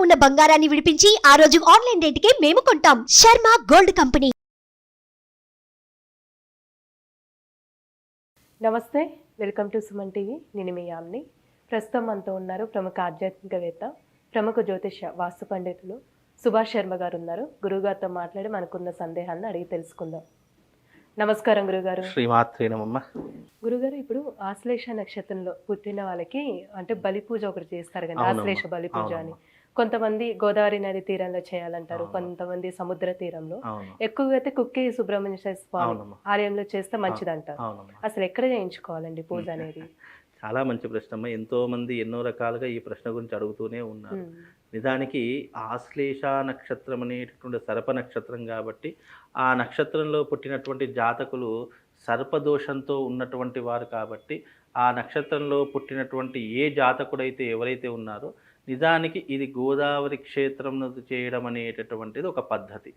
ఉన్న బంగారాన్ని విడిపించి ఆ రోజు ఆన్లైన్ రేటుకే మేము కొంటాం. Sharma gold company. నమస్తే, వెల్కమ్ టు సుమన్ టీవీ. నేను మీ యామ్ని. ప్రస్తుతం మనతో ఉన్నారు ప్రముఖ ఆధ్యాత్మికవేత్త, ప్రముఖ జ్యోతిష వాస్తు పండితులు సుభాష్ శర్మ గారు ఉన్నారు. గురువుగారితో మాట్లాడి మనకున్న సందేహాలను అడిగి తెలుసుకుందాం. నమస్కారం గురుగారు. శ్రీమాత్రే నమః. గురుగారు, ఇప్పుడు ఆశ్లేష నక్షత్రంలో పుట్టిన వాళ్ళకి అంటే బలి పూజ ఒకటి చేస్తారు కదా, ఆశ్లేష బలి పూజ అని. కొంతమంది గోదావరి నది తీరంలో చేయాలంటారు, కొంతమంది సముద్ర తీరంలో. ఎక్కువగా అయితే కుక్కి సుబ్రహ్మణ్య స్వామి ఆలయంలో చేస్తే మంచిదంటారు. అసలు ఎక్కడ చేయించుకోవాలండి పూజ అనేది? చాలా మంచి ప్రశ్న. ఎంతో మంది ఎన్నో రకాలుగా ఈ ప్రశ్న గురించి అడుగుతూనే ఉన్నారు. నిజానికి ఆశ్లేష నక్షత్రం అనేటటువంటి సర్ప నక్షత్రం కాబట్టి ఆ నక్షత్రంలో పుట్టినటువంటి జాతకులు సర్పదోషంతో ఉన్నటువంటి వారు కాబట్టి ఆ నక్షత్రంలో పుట్టినటువంటి ఏ జాతకుడైతే ఎవరైతే ఉన్నారో నిజానికి ఇది గోదావరి క్షేత్రం చేయడం అనేటటువంటిది ఒక పద్ధతి.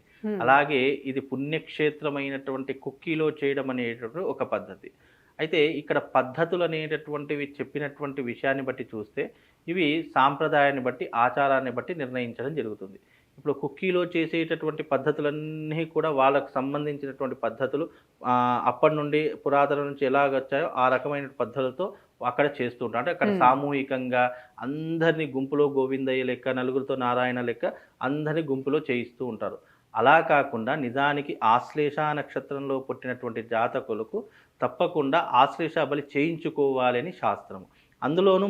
అలాగే ఇది పుణ్యక్షేత్రమైనటువంటి కుక్కీలో చేయడం అనేటటువంటి ఒక పద్ధతి. అయితే ఇక్కడ పద్ధతులు అనేటటువంటివి చెప్పినటువంటి విషయాన్ని బట్టి చూస్తే ఇవి సాంప్రదాయాన్ని బట్టి ఆచారాన్ని బట్టి నిర్ణయించడం జరుగుతుంది. ఇప్పుడు కుక్కీలో చేసేటటువంటి పద్ధతులన్నీ కూడా వాళ్ళకు సంబంధించినటువంటి పద్ధతులు అప్పటి నుండి పురాతన నుంచి ఎలాగొచ్చాయో ఆ రకమైన పద్ధతులతో అక్కడ చేస్తూ ఉంటారు. అంటే అక్కడ సామూహికంగా అందరినీ గుంపులో గోవిందయ్య లెక్క, నలుగురితో నారాయణ లెక్క అందరినీ గుంపులో చేయిస్తూ ఉంటారు. అలా కాకుండా నిజానికి ఆశ్లేష నక్షత్రంలో పుట్టినటువంటి జాతకులకు తప్పకుండా ఆశ్లేష బలి చేయించుకోవాలి అని శాస్త్రము. అందులోనూ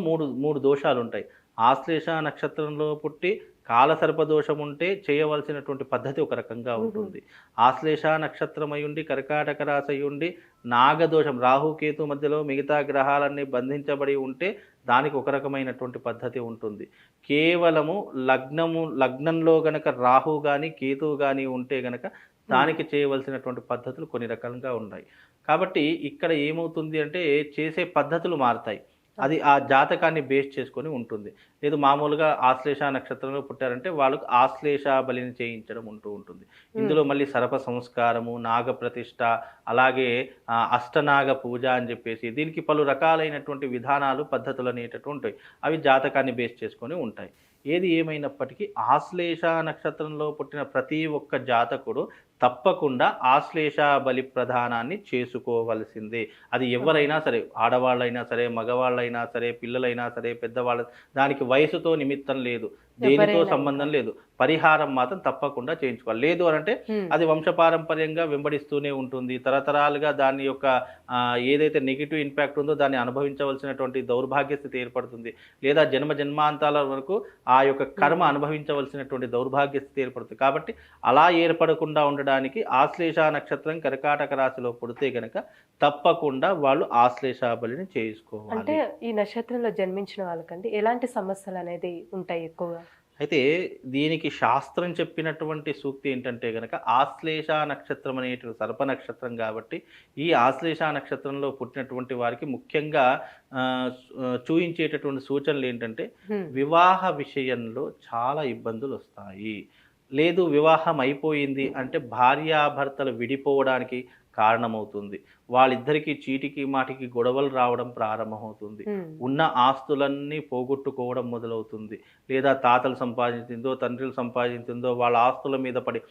మూడు దోషాలు ఉంటాయి. ఆశ్లేష నక్షత్రంలో పుట్టి కాలసర్పదోషం ఉంటే చేయవలసినటువంటి పద్ధతి ఒక రకంగా ఉంటుంది. ఆశ్లేష నక్షత్రం అయ్యుండి కర్కాటక రాశి అయ్యుండి నాగదోషం రాహుకేతు మధ్యలో మిగతా గ్రహాలన్నీ బంధించబడి ఉంటే దానికి ఒక రకమైనటువంటి పద్ధతి ఉంటుంది. కేవలము లగ్నంలో గనక రాహు కానీ కేతువు కానీ ఉంటే గనక దానికి చేయవలసినటువంటి పద్ధతులు కొన్ని రకాలుగా ఉన్నాయి. కాబట్టి ఇక్కడ ఏమవుతుంది అంటే చేసే పద్ధతులు మారుతాయి. అది ఆ జాతకాన్ని బేస్ చేసుకొని ఉంటుంది. లేదు మామూలుగా ఆశ్లేష నక్షత్రంలో పుట్టారంటే వాళ్ళకు ఆశ్లేష బలిని చేయించడం ఉంటుంది. ఇందులో మళ్ళీ సర్ప సంస్కారము, నాగప్రతిష్ఠ, అలాగే అష్టనాగ పూజ అని చెప్పేసి దీనికి పలు రకాలైనటువంటి విధానాలు, పద్ధతులు అనేటటువంటి ఉంటాయి. అవి జాతకాన్ని బేస్ చేసుకొని ఉంటాయి. ఏది ఏమైనప్పటికీ ఆశ్లేష నక్షత్రంలో పుట్టిన ప్రతి ఒక్క జాతకుడు తప్పకుండా ఆశ్లేష బలి ప్రధానాన్ని చేసుకోవలసిందే. అది ఎవరైనా సరే, ఆడవాళ్ళైనా సరే, మగవాళ్ళైనా సరే, పిల్లలైనా సరే, పెద్దవాళ్ళ, దానికి వయసుతో నిమిత్తం లేదు, దేనితో సంబంధం లేదు. పరిహారం మాత్రం తప్పకుండా చేయించుకోవాలి. లేదు అనంటే అది వంశపారంపర్యంగా వెంబడిస్తూనే ఉంటుంది. తరతరాలుగా దాని యొక్క ఏదైతే నెగిటివ్ ఇంపాక్ట్ ఉందో దాన్ని అనుభవించవలసినటువంటి దౌర్భాగ్య స్థితి ఏర్పడుతుంది. లేదా జన్మాంతాల వరకు ఆ యొక్క కర్మ అనుభవించవలసినటువంటి దౌర్భాగ్య స్థితి ఏర్పడుతుంది. కాబట్టి అలా ఏర్పడకుండా ఉండడానికి ఆశ్లేష నక్షత్రం కర్కాటక రాశిలో పుడితే గనక తప్పకుండా వాళ్ళు ఆశ్లేష బలిని చేసుకోవాలి. అంటే ఈ నక్షత్రంలో జన్మించిన వాళ్ళకండి ఎలాంటి సమస్యలు అనేది ఉంటాయి ఎక్కువగా? అయితే దీనికి శాస్త్రం చెప్పినటువంటి సూక్తి ఏంటంటే కనుక ఆశ్లేష నక్షత్రం అనేటువంటి సర్ప నక్షత్రం కాబట్టి ఈ ఆశ్లేష నక్షత్రంలో పుట్టినటువంటి వారికి ముఖ్యంగా చూయించేటటువంటి సూచనలు ఏంటంటే వివాహ విషయంలో చాలా ఇబ్బందులు వస్తాయి. లేదు వివాహం అయిపోయింది అంటే భార్యాభర్తలు విడిపోవడానికి కారణమవుతుంది. వాళ్ళిద్దరికీ చీటికి మాటికి గొడవలు రావడం ప్రారంభమవుతుంది. ఉన్న ఆస్తులన్నీ పోగొట్టుకోవడం మొదలవుతుంది. లేదా తాతలు సంపాదించిందో, తండ్రులు సంపాదించిందో వాళ్ళ ఆస్తుల మీద పడి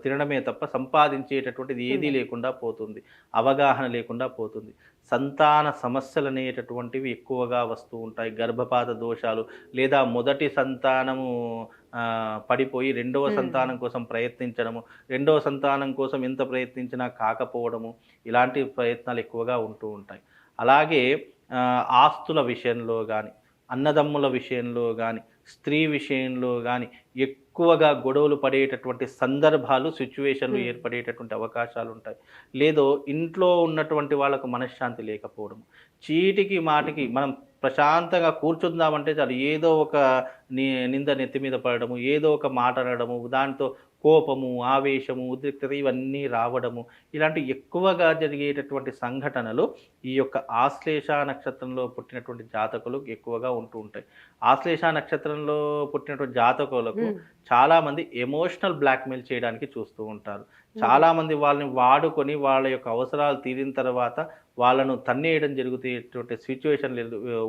తినడమే తప్ప సంపాదించేటటువంటిది ఏదీ లేకుండా పోతుంది. అవగాహన లేకుండా పోతుంది. సంతాన సమస్యలు అనేటటువంటివి ఎక్కువగా వస్తూ ఉంటాయి. గర్భపాత దోషాలు, లేదా మొదటి సంతానము పడిపోయి రెండవ సంతానం కోసం ప్రయత్నించడము, రెండవ సంతానం కోసం ఎంత ప్రయత్నించినా కాకపోవడము, ఇలాంటి ప్రయత్నాలు ఎక్కువగా ఉంటూ ఉంటాయి. అలాగే ఆస్తుల విషయంలో కానీ, అన్నదమ్ముల విషయంలో కానీ, స్త్రీ విషయంలో కానీ ఎక్కువగా గొడవలు పడేటటువంటి సందర్భాలు, సిచ్యువేషన్లు ఏర్పడేటటువంటి అవకాశాలు ఉంటాయి. లేదో ఇంట్లో ఉన్నటువంటి వాళ్ళకు మనశ్శాంతి లేకపోవడం, చీటికి మాటికి మనం ప్రశాంతంగా కూర్చుందామంటే చాలు ఏదో ఒక నింద నెత్తి మీద పడడము, ఏదో ఒక మాట అనడము, దాంతో కోపము, ఆవేశము, ఉద్రిక్తత ఇవన్నీ రావడము, ఇలాంటి ఎక్కువగా జరిగేటటువంటి సంఘటనలు ఈ యొక్క ఆశ్లేష నక్షత్రంలో పుట్టినటువంటి జాతకులు ఎక్కువగా ఉంటూ ఉంటాయి. ఆశ్లేష నక్షత్రంలో పుట్టినటువంటి జాతకులకు చాలామంది ఎమోషనల్ బ్లాక్మెయిల్ చేయడానికి చూస్తూ ఉంటారు. చాలామంది వాళ్ళని వాడుకొని వాళ్ళ యొక్క అవసరాలు తీరిన తర్వాత వాళ్ళను తన్నేయడం జరుగుతున్నటువంటి సిచ్యువేషన్లు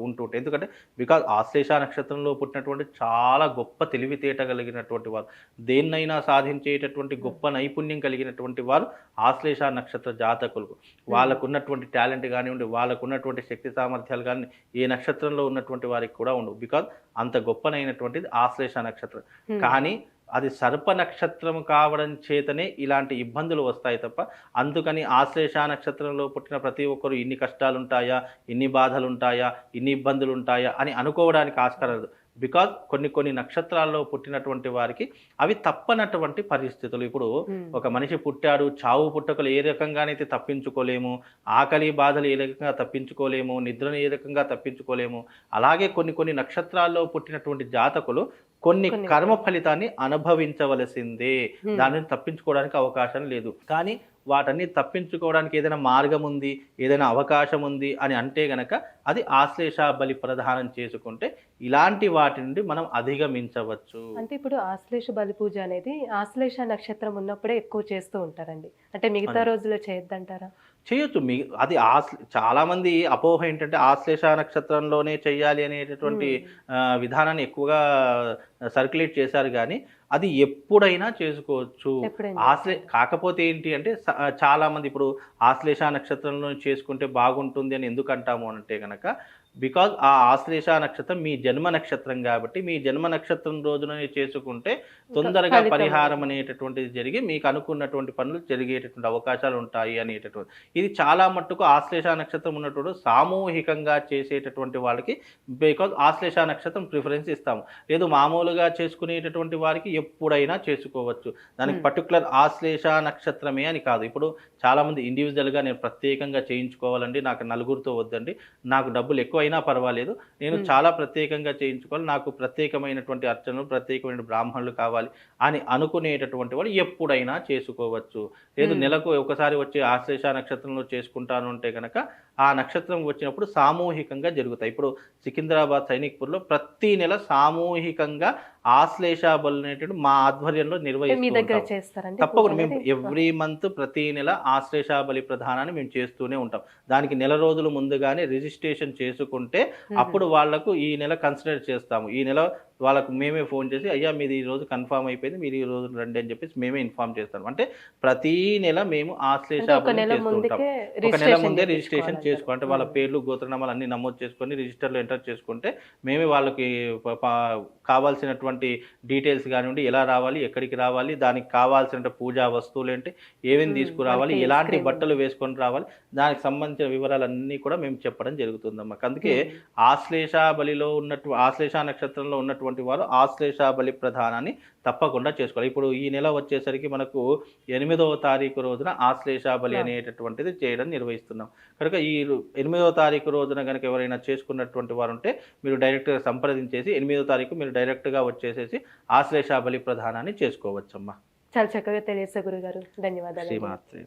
ఉంటుంటాయి. ఎందుకంటే బికాజ్ ఆశ్లేష నక్షత్రంలో పుట్టినటువంటి చాలా గొప్ప తెలివితేట కలిగినటువంటి వారు, దేన్నైనా సాధించేటటువంటి గొప్ప నైపుణ్యం కలిగినటువంటి వారు ఆశ్లేష నక్షత్ర జాతకులకు. వాళ్ళకు ఉన్నటువంటి టాలెంట్ కానివ్వండి, వాళ్ళకు ఉన్నటువంటి శక్తి సామర్థ్యాలు కానీ ఏ నక్షత్రంలో ఉన్నటువంటి వారికి కూడా ఉండవు. బికాజ్ అంత గొప్పనైనటువంటిది ఆశ్లేష నక్షత్రం. కానీ అది సర్ప నక్షత్రం కావడం చేతనే ఇలాంటి ఇబ్బందులు వస్తాయి తప్ప, అందుకని ఆశ్లేష నక్షత్రంలో పుట్టిన ప్రతి ఒక్కరు ఇన్ని కష్టాలు ఉంటాయా, ఇన్ని బాధలు ఉంటాయా, ఇన్ని ఇబ్బందులు ఉంటాయా అని అనుకోవడానికి ఆస్కారం లేదు. బికాజ్ కొన్ని నక్షత్రాల్లో పుట్టినటువంటి వారికి అవి తప్పనటువంటి పరిస్థితులు. ఇప్పుడు ఒక మనిషి పుట్టాడు, చావు పుట్టకలు ఏ రకంగానైతే తప్పించుకోలేము, ఆకలి బాధలు ఏ రకంగా తప్పించుకోలేము, నిద్రను ఏ రకంగా తప్పించుకోలేము, అలాగే కొన్ని నక్షత్రాల్లో పుట్టినటువంటి జాతకులు కొన్ని కర్మ ఫలితాన్ని అనుభవించవలసిందే. దానిని తప్పించుకోవడానికి అవకాశం లేదు. కానీ వాటన్ని తప్పించుకోవడానికి ఏదైనా మార్గం ఉంది, ఏదైనా అవకాశం ఉంది అని అంటే గనక అది ఆశ్లేష బలి ప్రదానం చేసుకుంటే ఇలాంటి వాటి నుండి మనం అధిగమించవచ్చు. అంటే ఇప్పుడు ఆశ్లేష బలి పూజ అనేది ఆశ్లేష నక్షత్రం ఉన్నప్పుడే ఎక్కువ చేస్తూ ఉంటారండి, అంటే మిగతా రోజుల్లో చేయొద్దంటారా? చేయొచ్చు. అది చాలామంది అపోహ ఏంటంటే ఆశ్లేష నక్షత్రంలోనే చెయ్యాలి అనేటటువంటి విధానాన్ని ఎక్కువగా సర్క్యులేట్ చేశారు. కానీ అది ఎప్పుడైనా చేసుకోవచ్చు. కాకపోతే ఏంటి అంటే చాలామంది ఇప్పుడు ఆశ్లేష నక్షత్రంలో చేసుకుంటే బాగుంటుంది అని ఎందుకు అంటాము అంటే కనుక, బికాజ్ ఆ ఆశ్లేష నక్షత్రం మీ జన్మ నక్షత్రం కాబట్టి మీ జన్మ నక్షత్రం రోజుననే చేసుకుంటే తొందరగా పరిహారం అనేటటువంటిది జరిగి మీకు అనుకున్నటువంటి పనులు జరిగేటటువంటి అవకాశాలు ఉంటాయి అనేటటువంటి. ఇది చాలా మట్టుకు ఆశ్లేష నక్షత్రం ఉన్నటువంటి సామూహికంగా చేసేటటువంటి వాళ్ళకి బికాజ్ ఆశ్లేష నక్షత్రం ప్రిఫరెన్స్ ఇస్తాము. లేదు మామూలుగా చేసుకునేటటువంటి వారికి ఎప్పుడైనా చేసుకోవచ్చు. దానికి పర్టికులర్ ఆశ్లేష నక్షత్రమే అని కాదు. ఇప్పుడు చాలామంది ఇండివిజువల్గా నేను ప్రత్యేకంగా చేయించుకోవాలండి, నాకు నలుగురితో వద్దండి, నాకు డబ్బులు ఎక్కువ అయినా పర్వాలేదు, నేను చాలా ప్రత్యేకంగా చేయించుకోవాలి, నాకు ప్రత్యేకమైనటువంటి అర్చనలు, ప్రత్యేకమైన బ్రాహ్మణులు కావాలి అని అనుకునేటటువంటి వాళ్ళు ఎప్పుడైనా చేసుకోవచ్చు. లేదు నెలకు ఒకసారి వచ్చే ఆశ్లేష నక్షత్రంలో చేసుకుంటాను అంటే కనుక ఆ నక్షత్రం వచ్చినప్పుడు సామూహికంగా జరుగుతాయి. ఇప్పుడు సికింద్రాబాద్ సైనిక్పూర్లో ప్రతి నెల సామూహికంగా ఆశ్లేష బలి అనేటువంటి మా ఆధ్వర్యంలో నిర్వహిస్తాం. తప్పకుండా మేము ఎవ్రీ మంత్ ప్రతి నెల ఆశ్లేష బలి ప్రధానాన్ని మేము చేస్తూనే ఉంటాం. దానికి నెల రోజుల ముందుగానే రిజిస్ట్రేషన్ చేసుకుంటే అప్పుడు వాళ్లకు ఈ నెల కన్సిడర్ చేస్తాము. ఈ నెల వాళ్ళకు మేమే ఫోన్ చేసి అయ్యా మీది ఈ రోజు కన్ఫర్మ్ అయిపోయింది, మీరు ఈ రోజు రండి అని చెప్పేసి మేమే ఇన్ఫార్మ్ చేస్తాం. అంటే ప్రతి నెల మేము ఆశ్లేష బలి చేస్తుంటాం. ఒక నెల ముందే రిజిస్ట్రేషన్ చేసుకో, అంటే వాళ్ళ పేర్లు గోత్రనామాలు అన్ని నమోదు చేసుకొని రిజిస్టర్లో ఎంటర్ చేసుకుంటే మేమే వాళ్ళకి కావాల్సినటువంటి డీటెయిల్స్ కానివ్వండి, ఎలా రావాలి, ఎక్కడికి రావాలి, దానికి కావాల్సిన పూజా వస్తువులు ఏంటి, ఏమేమి తీసుకురావాలి, ఎలాంటి బట్టలు వేసుకొని రావాలి, దానికి సంబంధించిన వివరాలన్నీ కూడా మేము చెప్పడం జరుగుతుందమ్మా. అందుకే ఆశ్లేష బలిలో ఆశ్లేష నక్షత్రంలో ఉన్నటువంటి వారు ఆశ్లేష బలి ప్రధానాన్ని తప్పకుండా చేసుకోవాలి. ఇప్పుడు ఈ నెల వచ్చేసరికి మనకు 8వ తారీఖు రోజున ఆశ్లేష బలి అనేటటువంటిది చేయడం నిర్వహిస్తున్నాం. కనుక ఈ 8వ తారీఖు రోజున కనుక ఎవరైనా చేసుకున్నటువంటి వారు ఉంటే మీరు డైరెక్ట్గా సంప్రదించేసి 8వ తారీఖు మీరు డైరెక్ట్గా వచ్చేసేసి ఆశ్లేష బలి ప్రధానాన్ని చేసుకోవచ్చమ్మా. చాలా చక్కగా తెలియజేశారు గురుగారు, ధన్యవాదాలు. శ్రీమాత్రే.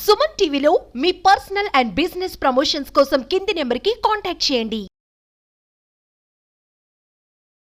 సుమన్ టీవీలో మీ పర్సనల్ అండ్ బిజినెస్ ప్రమోషన్స్ కోసం కింది నెంబర్కి కాంటాక్ట్ చేయండి.